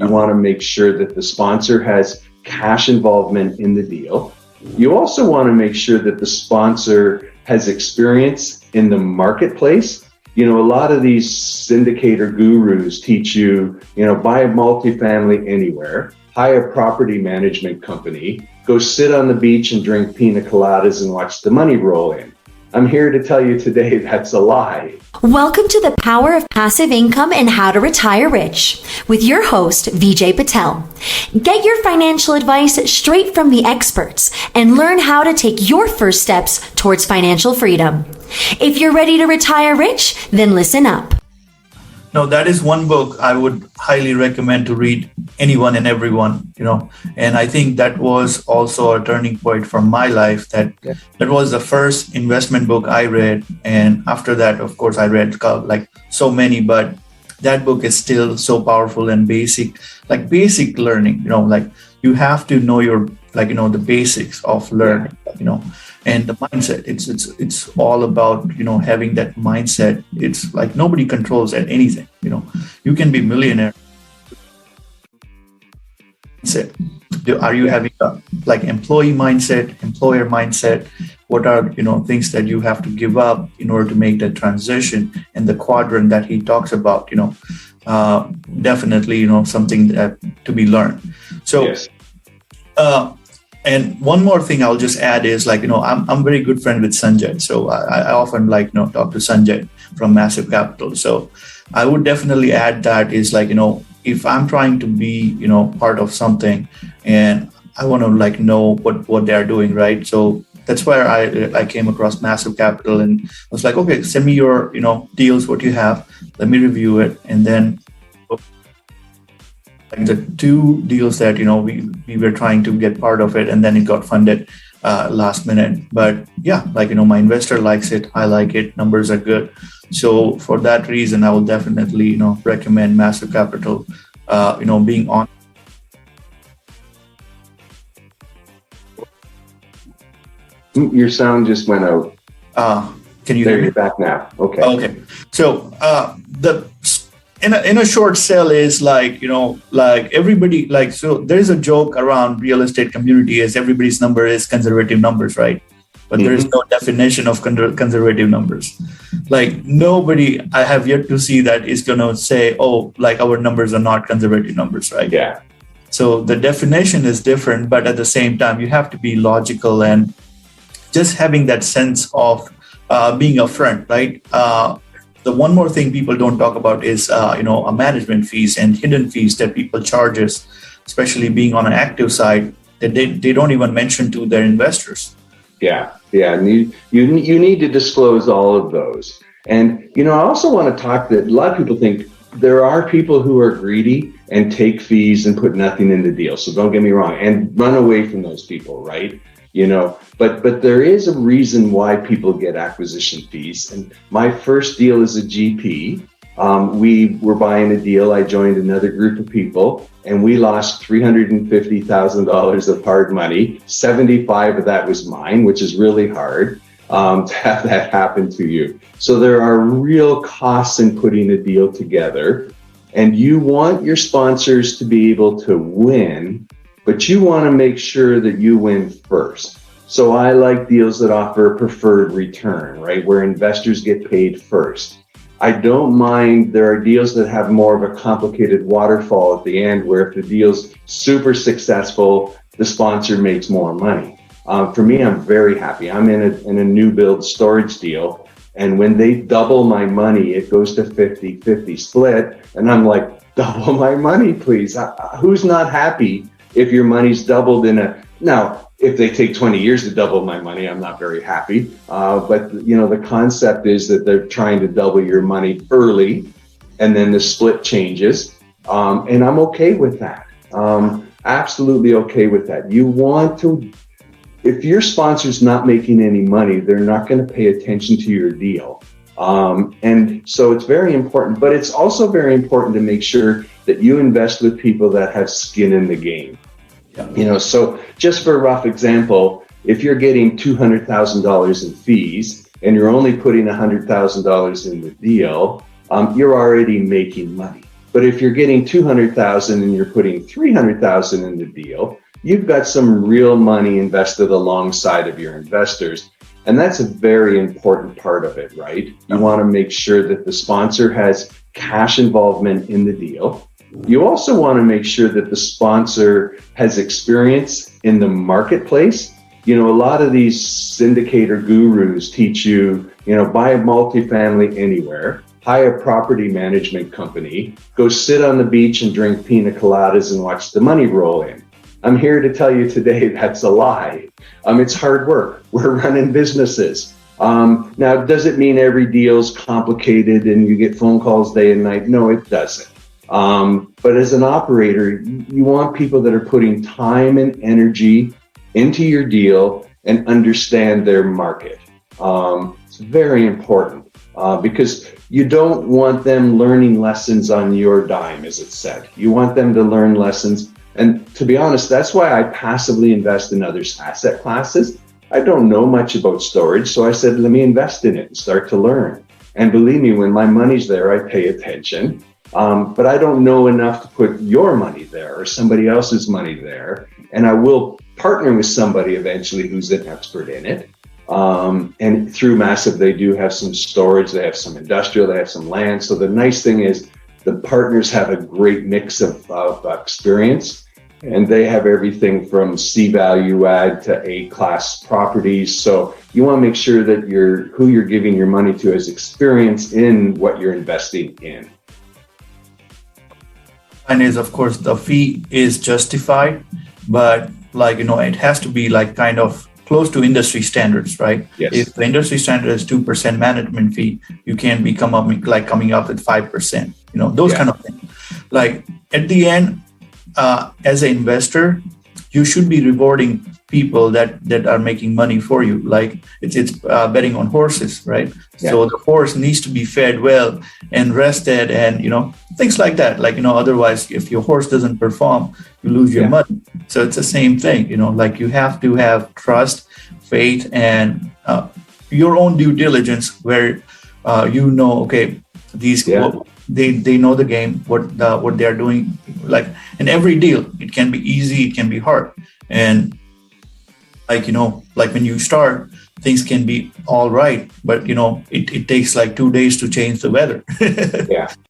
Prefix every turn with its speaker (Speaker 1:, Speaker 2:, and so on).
Speaker 1: You want to make sure that the sponsor has cash involvement in the deal. You also want to make sure that the sponsor has experience in the marketplace. A lot of these syndicator gurus teach you, buy a multifamily anywhere, hire a property management company, go sit on the beach and drink pina coladas and watch the money roll in. I'm here to tell you today that's a lie.
Speaker 2: Welcome to the Power of Passive Income and How to Retire Rich with your host, Vijay Patel. Get your financial advice straight from the experts and learn how to take your first steps towards financial freedom. If you're ready to retire rich, then listen up.
Speaker 3: No, that is one book I would highly recommend to read anyone and everyone, and I think that was also a turning point for my life. That was the first investment book I read. And after that, of course, I read like so many, but that book is still so powerful and basic learning, like you have to know the basics of learning, and the mindset. It's all about, having that mindset. It's like nobody controls at anything, you can be millionaire. Are you having a employee mindset, employer mindset? What are, things that you have to give up in order to make that transition? And the quadrant that he talks about, definitely, something that to be learned. So, yes. And one more thing I'll just add is I'm very good friend with Sanjay. So I often talk to Sanjay from Massive Capital. So I would definitely add that is if I'm trying to be, part of something and I want to know what they're doing, right? So that's where I came across Massive Capital and I was like, okay, send me your, deals, what you have, let me review it. And then the two deals that, we were trying to get part of it and then it got funded last minute. But yeah, my investor likes it. I like it. Numbers are good. So for that reason, I will definitely, recommend Massive Capital, being on.
Speaker 1: Your sound just went out.
Speaker 3: Can you hear me?
Speaker 1: You're back now. Okay.
Speaker 3: Okay. So in a short sell is everybody so there's a joke around real estate community is everybody's number is conservative numbers, right? But there is no definition of conservative numbers. Nobody I have yet to see that is going to say, our numbers are not conservative numbers, right?
Speaker 1: Yeah. So
Speaker 3: the definition is different, but at the same time, you have to be logical and just having that sense of being upfront, right? The one more thing people don't talk about is, management fees and hidden fees that people charges, especially being on an active side, that they don't even mention to their investors.
Speaker 1: Yeah. And you need to disclose all of those. And, I also want to talk that a lot of people think there are people who are greedy and take fees and put nothing in the deal. So don't get me wrong and run away from those people, right? But there is a reason why people get acquisition fees. And my first deal as a GP, we were buying a deal. I joined another group of people and we lost $350,000 of hard money. 75 of that was mine, which is really hard to have that happen to you. So there are real costs in putting a deal together. And you want your sponsors to be able to win, but you want to make sure that you win first. So I like deals that offer a preferred return, right? Where investors get paid first. I don't mind, there are deals that have more of a complicated waterfall at the end where if the deal's super successful, the sponsor makes more money. For me, I'm very happy. I'm in a new build storage deal. And when they double my money, it goes to 50-50 split. And I'm like, double my money, please. Who's not happy if your money's doubled now, if they take 20 years to double my money, I'm not very happy. But the concept is that they're trying to double your money early and then the split changes. And I'm okay with that. Absolutely okay with that. You want to, if your sponsor's not making any money, they're not going to pay attention to your deal. And so it's very important, but it's also very important to make sure that you invest with people that have skin in the game. So just for a rough example, if you're getting $200,000 in fees and you're only putting $100,000 in the deal, you're already making money. But if you're getting 200,000 and you're putting 300,000 in the deal, you've got some real money invested alongside of your investors. And that's a very important part of it, right? You want to make sure that the sponsor has cash involvement in the deal. You also want to make sure that the sponsor has experience in the marketplace. A lot of these syndicator gurus teach you, buy a multifamily anywhere, hire a property management company, go sit on the beach and drink pina coladas and watch the money roll in. I'm here to tell you today that's a lie. It's hard work. We're running businesses. Now, does it mean every deal's complicated and you get phone calls day and night? No, it doesn't. But as an operator, you want people that are putting time and energy into your deal and understand their market. It's very important because you don't want them learning lessons on your dime, as it's said. You want them to learn lessons. And to be honest, that's why I passively invest in other asset classes. I don't know much about storage, so I said, let me invest in it and start to learn. And believe me, when my money's there, I pay attention. But I don't know enough to put your money there or somebody else's money there. And I will partner with somebody eventually who's an expert in it. And through Massive, they do have some storage, they have some industrial, they have some land. So the nice thing is the partners have a great mix of experience. And they have everything from C value add to A-class properties. So you want to make sure that who you're giving your money to has experience in what you're investing in.
Speaker 3: And is, of course, the fee is justified, but it has to be kind of close to industry standards, right?
Speaker 1: Yes.
Speaker 3: If the industry standard is 2% management fee, you can't be coming up with 5%, those kind of things. At the end, as an investor, you should be rewarding people that are making money for you. It's betting on horses, right? Yeah. So the horse needs to be fed well and rested and, things like that. Otherwise, if your horse doesn't perform, you lose your money. So it's the same thing, you have to have trust, faith, and your own due diligence where okay, these they know the game, what they are doing. In every deal, it can be easy, it can be hard. And when you start, things can be all right, but it takes 2 days to change the weather.
Speaker 1: Yeah.